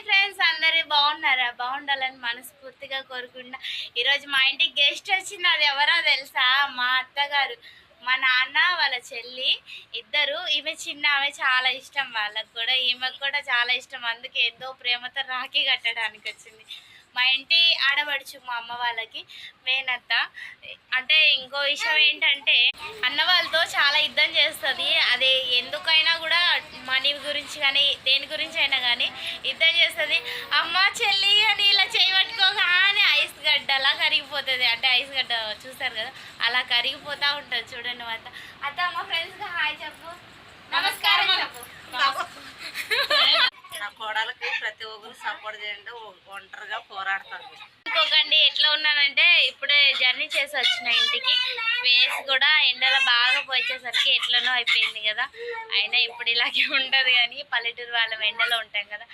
Friends, అందరూ బాగున్నారా? బాగుండాలని మనస్ఫూర్తిగా కోరుకుంటున్నా. ఈరోజు మా ఇంటికి గెస్ట్ వచ్చింది. అది ఎవరో తెలుసా? మా అత్తగారు, మా నాన్న వాళ్ళ చెల్లి ఇద్దరు. ఈమె చిన్న, ఆమె చాలా ఇష్టం వాళ్ళకు కూడా, ఈమెకు కూడా చాలా ఇష్టం. అందుకే ఎంతో ప్రేమతో రాఖీ కట్టడానికి వచ్చింది. మా ఇంటి ఆడబడుచు మా అమ్మ వాళ్ళకి మేనత్త. అంటే ఇంకో విషయం ఏంటంటే, అన్న వాళ్ళతో చాలా యుద్ధం చేస్తుంది. అది ఎందుకైనా కూడా మనీ గురించి కానీ దేని గురించి అయినా కానీ యుద్ధం చేస్తుంది. అమ్మ చెల్లి అని ఇలా చేయబట్టుకోగానే ఐస్ గడ్డలా కరిగిపోతుంది. అంటే ఐస్ గడ్డ చూస్తారు కదా, అలా కరిగిపోతూ ఉంటుంది. చూడండి అత్త. అత్త, మా ఫ్రెండ్స్కి హాయ్ చెప్పు, నమస్కారం చెప్పు. నా కోడలకి ప్రతి ఒక్కరు సపోర్ట్ చేయండి, ఒంటరిగా పోరాడతాను. ఇంకొకండి, ఎట్లా ఉన్నానంటే ఇప్పుడే జర్నీ చేసి వచ్చిన ఇంటికి. ఫేస్ కూడా ఎండలో బాగా పోయించేసరికి ఎట్లనో అయిపోయింది కదా. అయినా ఇప్పుడు ఇలాగే ఉంటుంది, కానీ పల్లెటూరు వాళ్ళం ఎండలో ఉంటాం కదా.